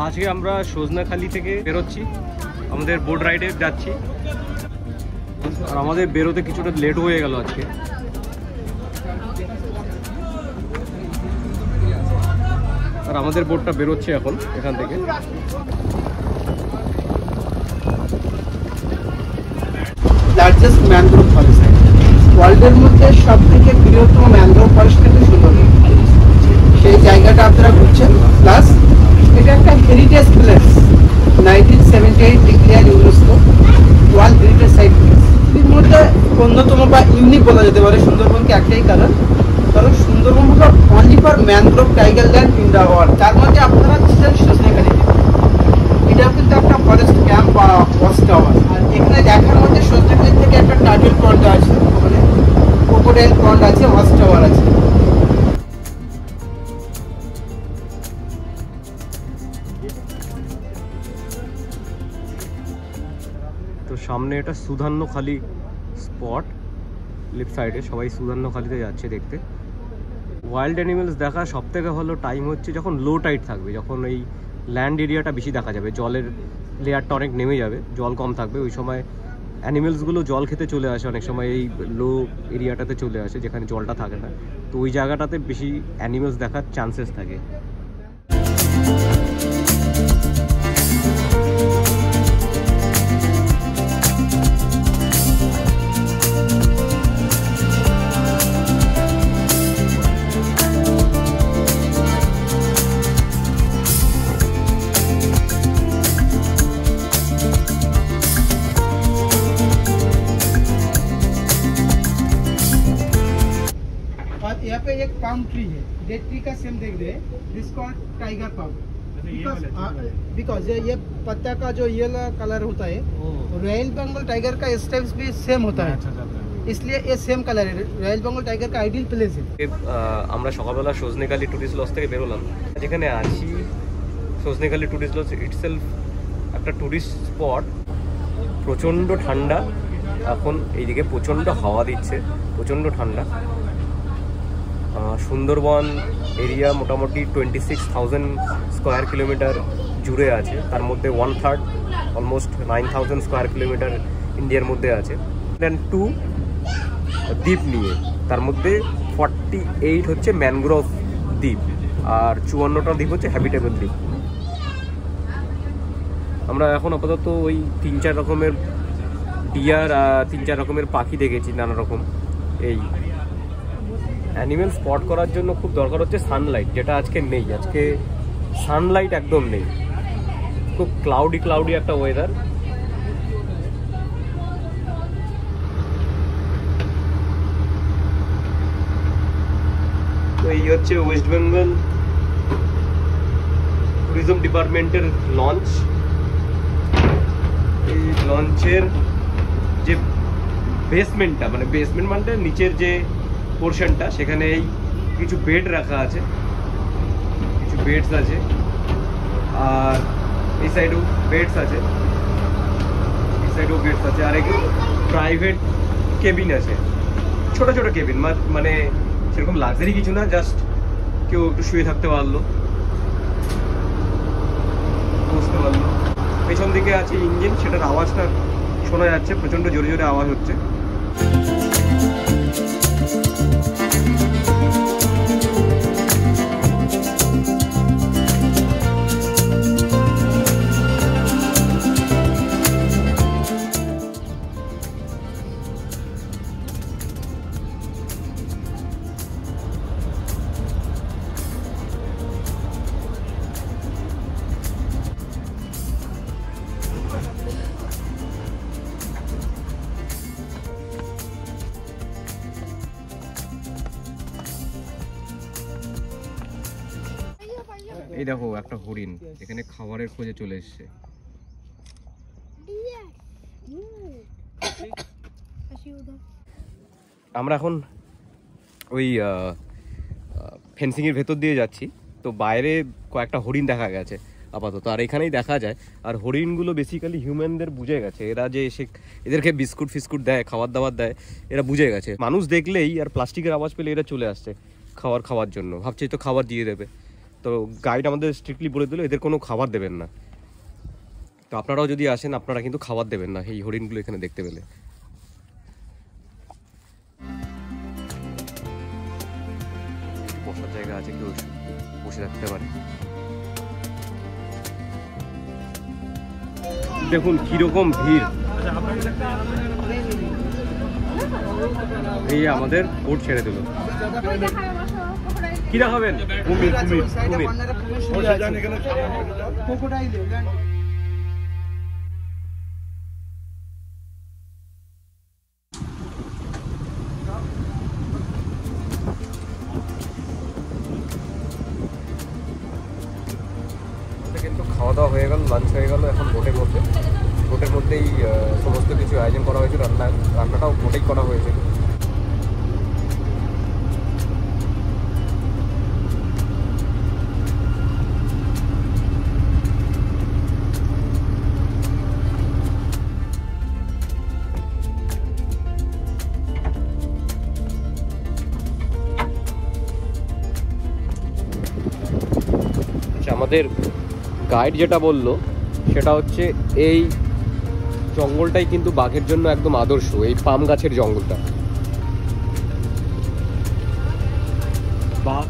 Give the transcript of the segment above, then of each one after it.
আজকে আমরা সজনাখালি থেকে বেরোচ্ছি, আমাদের বোট রাইডে যাচ্ছি। আর আমাদের বেরোতে কিছুটা লেট হয়ে গেল আজকে। আর আমাদের বোটটা বেরোচ্ছে এখন এখান থেকে। লার্জেস্ট ম্যানগ্রোভ ফরেস্ট, ওয়ার্ল্ডের মধ্যে সব থেকে বৃহত্তম ম্যানগ্রোভ ফরেস্ট কিন্তু সুন্দরবন। সেই জায়গাটা আপনারা ঘুরছেন, প্লাস এটা একটা heritage place, 1978 declare UNESCO world heritage site place. এর মধ্যে অন্যতম বা ইউনিক বলা যেতে পারে সুন্দরবনকে একটাই কারণ সুন্দরবন হলো only for mangrove tiger land in the world. তার মধ্যে আপনারা ছিলেন সজনেখালি, এটা কিন্তু একটা ফরেস্ট ক্যাম্প বা ওয়াচ টাওয়ার। আর এখানে দেখার মধ্যে সজনেখালি থেকে একটা টার্টল পন্ড আছে, ওখানে ক্রোকোডাইল পন্ড আছে, ওয়াচ টাওয়ার আছে। তো সামনে এটা সুধান্যখালি স্পট, লেফট সাইডে সবাই সুধান্যখালিতে যাচ্ছে দেখতে। ওয়াইল্ড অ্যানিমেলস দেখা সব থেকে ভালো টাইম হচ্ছে যখন লো টাইড থাকবে, যখন এই ল্যান্ড এরিয়াটা বেশি দেখা যাবে, জলের লেয়ারটা অনেক নেমে যাবে, জল কম থাকবে। ওই সময় অ্যানিমেলসগুলো জল খেতে চলে আসে, অনেক সময় এই লো এরিয়াটাতে চলে আসে যেখানে জলটা থাকে না। তো ওই জায়গাটাতে বেশি অ্যানিমেলস দেখার চান্সেস থাকে। यहाँ पे एक पाम ट्री है, डेड ट्री का सेम देख रहे हैं, this called tiger palm. Because ये पत्ता का जो ये कलर होता है रॉयल बंगाल टाइगर का स्टेम्स भी सेम होता है, इसलिए ये सेम कलर है। रॉयल बंगाल टाइगर का आइडियल प्लेस है। আমরা সকালবেলা সজনেখালি টুরিস্ট লজ থেকে বেরোলাম। যেখানে আছি সজনেখালি টুরিস্ট লজ ইটসেলফ একটা টুরিস্ট স্পট। প্রচণ্ড ঠান্ডা এখন, এইদিকে প্রচণ্ড হাওয়া দিচ্ছে, প্রচণ্ড ঠান্ডা। সুন্দরবন এরিয়া মোটামুটি 26,000 স্কোয়ার কিলোমিটার জুড়ে আছে, তার মধ্যে 1/3 অলমোস্ট 9,000 স্কোয়ার কিলোমিটার ইন্ডিয়ার মধ্যে আছে। দেন 2 দ্বীপ নিয়ে, তার মধ্যে 48 হচ্ছে ম্যানগ্রোভ দ্বীপ আর 54টা দ্বীপ হচ্ছে হ্যাবিটেবল দ্বীপ। আমরা এখন আপাতত ওই 3-4 রকমের ডিয়ার, 3-4 রকমের পাখি দেখেছি নানা রকম। এই অ্যানিমেল স্পট করার জন্য খুব দরকার হচ্ছে সানলাইট, যেটা আজকে নেই। আজকে সানলাইট একদম নেই, খুব ক্লাউডি একটা ওয়েদার। তো এই হচ্ছে ওয়েস্ট বেঙ্গল ট্যুরিজম ডিপার্টমেন্টের লঞ্চ। এই লঞ্চের যে বেসমেন্টটা, মানে বেসমেন্ট মানে নিচের যে পোর্শনটা, সেখানে এই কিছু বেড রাখা আছে, কিছু বেডস আছে, আর এই সাইডেও বেডস আছে, এই সাইডেও বেডস আছে। আর একটু প্রাইভেট কেবিন আছে, ছোট ছোট কেবিন, মানে সেরকম লাক্সারি কিছু না, জাস্ট কেউ একটু শুয়ে থাকতে পারলো, বসতে পারলো। পেছন দিকে আছে ইঞ্জিন, সেটার আওয়াজটা শোনা যাচ্ছে, প্রচণ্ড জোরে জোরে আওয়াজ হচ্ছে। এই দেখো একটা হরিণ এখানে খাবারের খোঁজে চলে এসছে। আমরা এখন ওই ফেন্সিংয়ের ভেতর দিয়ে যাচ্ছি, তো বাইরে কয়েকটা হরিণ দেখা গেছে আপাতত, আর এখানেই দেখা যায়। আর হরিণগুলো বেসিক্যালি হিউম্যানদের বুঝে গেছে, এরা যে এসে এদেরকে বিস্কুট ফিস্কুট দেয়, খাবার দাবার দেয়, এরা বুঝে গেছে। মানুষ দেখলেই আর প্লাস্টিকের আওয়াজ পেলে এরা চলে আসছে খাওয়ার জন্য, ভাবছে তো খাবার দিয়ে দেবে। তো গাইড আমাদের স্ট্রিক্টলি বলে দিল এদের কোনো খাবার দেবেন না। তো আপনারাও যদি আসেন আপনারা কিন্তু খাবার দেবেন না এই হরিণগুলো এখানে দেখতে পেলে। বসার জায়গা আছে, কেউ বসে থাকতে পারে। দেখুন কিরকম ভিড়। এই আমাদের বোট ছেড়ে দিল। কি দেখাবেন? কুমির কুমির কুমির। কিন্তু খাওয়া দাওয়া হয়ে গেল, লাঞ্চ হয়ে গেল। এখন বোটের মধ্যেই সমস্ত কিছু আয়োজন করা হয়েছে। রান্নাটাও বোটেই করা হয়েছে। আমাদের গাইড যেটা বললো সেটা হচ্ছে এই জঙ্গলটাই কিন্তু বাঘের জন্য একদম আদর্শ, এই পাম গাছের জঙ্গলটা। বাঘ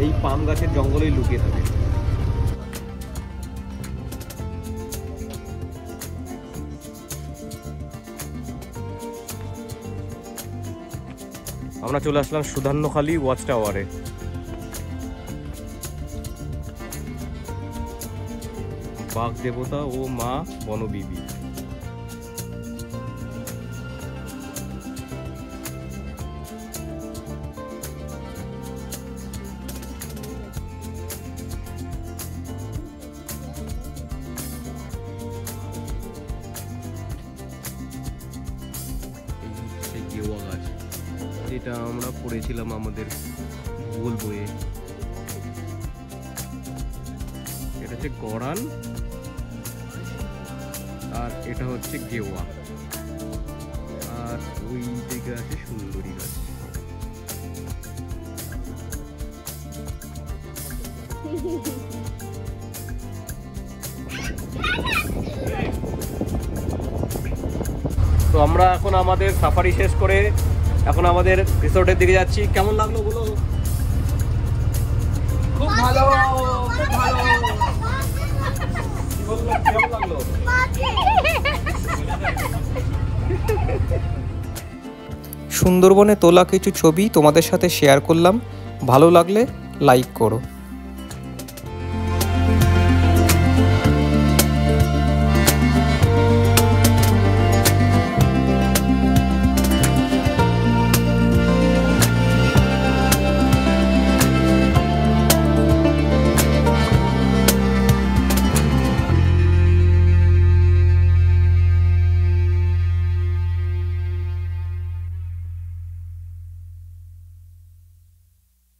এই পাম গাছের জঙ্গলেই লুকিয়ে থাকে। আমরা চলে আসলাম সুধান্যখালী ওয়াচ টাওয়ারে। বাঘ দেবতা ও মা বনবিবি। গেওয়া গাছ, যেটা আমরা পড়েছিলাম আমাদের ভূগোল বইয়ে। এটা হচ্ছে গড়ান আর এটা হচ্ছে গেওয়া, আর ওই দিকে আছে সুন্দরী গাছ। তো আমরা এখন আমাদের সাফারি শেষ করে এখন আমাদের রিসোর্টের দিকে যাচ্ছি। কেমন লাগলো বলো? খুব ভালো, খুব ভালো। কেমন লাগলো? সুন্দরবনে তোলা কিছু ছবি তোমাদের সাথে শেয়ার করলাম। ভালো লাগলে লাইক করো।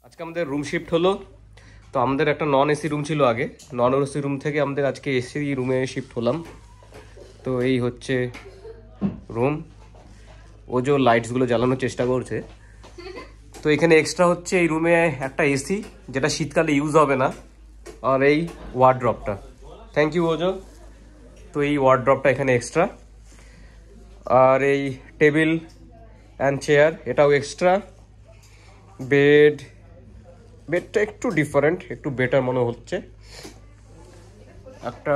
আজকে আমাদের রুম শিফট হলো। তো আমাদের একটা নন এসি রুম ছিল আগে, নন এসি রুম থেকে আমাদের আজকে এসি রুমে শিফট হলাম। তো এই হচ্ছে রুম। ও যে লাইটসগুলো জ্বালানোর চেষ্টা করছে। তো এখানে এক্সট্রা হচ্ছে এই রুমে একটা এসি, যেটা শীতকালে ইউজ হবে না, আর এই ওয়ার্ড্রপটা। Thank you ওজো। তো এই ওয়ার্ড্রপটা এখানে এক্সট্রা, আর এই টেবিল অ্যান্ড চেয়ার এটাও এক্সট্রা। বেডটা একটু ডিফারেন্ট, একটু বেটার মনে হচ্ছে। একটা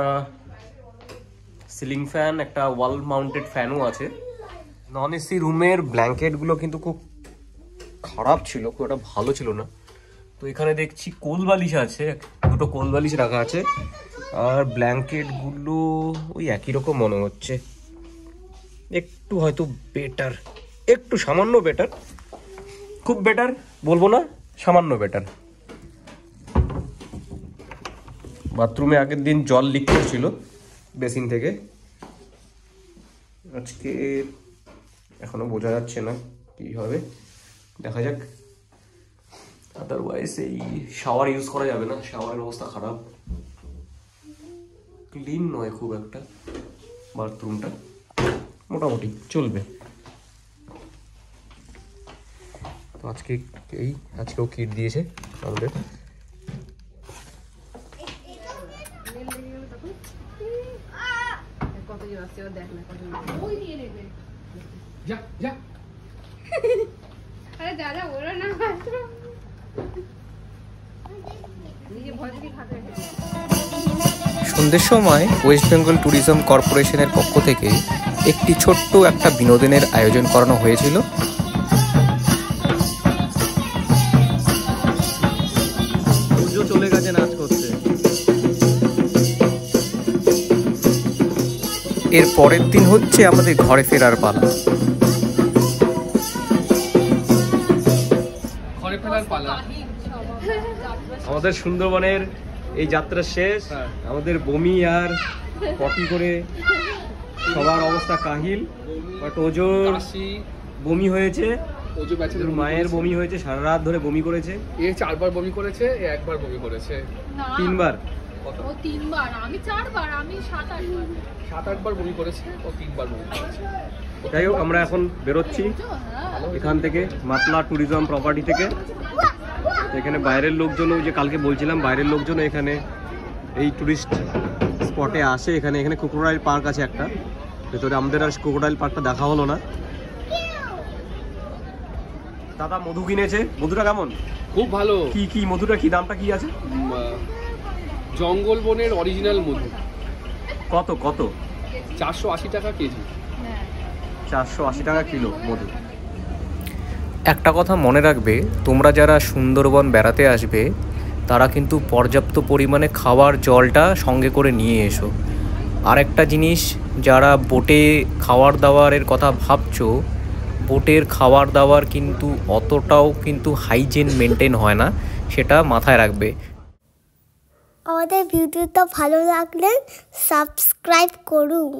সিলিং ফ্যান, একটা ওয়াল মাউন্টেড ফ্যানও আছে। নন এসি রুমের ব্ল্যাঙ্কেটগুলো কিন্তু খুব খারাপ ছিল, খুব একটা ভালো ছিল না। তো এখানে দেখছি কোল বালিশ আছে, দুটো কোল বালিশ রাখা আছে, আর ব্ল্যাঙ্কেটগুলো ওই একই রকম মনে হচ্ছে। একটু হয়তো বেটার, একটু সামান্য বেটার, খুব বেটার বলবো না, সামান্য বেটার। বাথরুমে আগের দিন জল লিক করছিল বেসিন থেকে, আজকে এখনো বোঝা যাচ্ছে না কি হবে, দেখা যাক। আদারওয়াইজ এই শাওয়ার ইউজ করা যাবে না, শাওয়ারের অবস্থা খারাপ, ক্লিন নয় খুব একটা বাথরুমটা, মোটামুটি চলবে। তো আজকেও কিট দিয়েছে আমাদের। যে আসছে ও দেখ না কত ওই নিয়ে নেবে। যা যা আরে দাদা ওরা না নিজে ভয় থেকে খাতে সন্ধ্যের সময় ওয়েস্ট বেঙ্গল ট্যুরিজম কর্পোরেশনের পক্ষ থেকে একটি ছোট্ট একটা বিনোদনের আয়োজন করানো হয়েছিল। পুজো চলে গেছে নাচ করতে। এর পরের দিন হচ্ছে আমাদের ঘরে ফেরার পালা। ঘরে ফেরার পালা। আমাদের সুন্দরবনের এই যাত্রা শেষ। আমাদের বমি আর পটি করে সবার অবস্থা কাহিল। বাট ওজোর বমি হয়েছে, ওজো ব্যাচে ওর মায়ের বমি হয়েছে, সারা রাত ধরে বমি করেছে। এ 4 বার বমি করেছে, এ 1 বার বমি করেছে। না 3 বার। ও 3 বার, আমি 4 বার, আমি 7-8 বার। 7-8 বার বমি করেছে, ও 3 বার বমি করেছে। যাই হোক, আমরা এখন বেরোচ্ছি এখান থেকে, মাতলা ট্যুরিজম প্রপার্টি থেকে। এখানে বাইরের লোকজনও, যে কালকে বলছিলাম, বাইরের লোকজনও এখানে এই টুরিস্ট স্পটে আসে। এখানে ক্রোকোডাইল পার্ক আছে একটা ভেতরে। আমাদের আর ক্রোকোডাইল পার্কটা দেখা হলো না। দাদা মধু কিনেছে। মধুটা কেমন? খুব ভালো। কি মধুটা, কি দামটা কি আছে? জঙ্গল বনের অরিজিনাল মধু। কত 480 টাকা কেজি। 480 টাকা কিলো মধু। একটা কথা মনে রাখবে, তোমরা যারা সুন্দরবন বেড়াতে আসবে তারা কিন্তু পর্যাপ্ত পরিমাণে খাবার জলটা সঙ্গে করে নিয়ে এসো। আর একটা জিনিস, যারা বোটে খাবার দাবারের কথা ভাবছো, বোটের খাবার দাবার কিন্তু অতটাও কিন্তু হাইজিন মেনটেন হয় না, সেটা মাথায় রাখবে। আমাদের ভিডিওটা ভালো লাগলে সাবস্ক্রাইব করুন।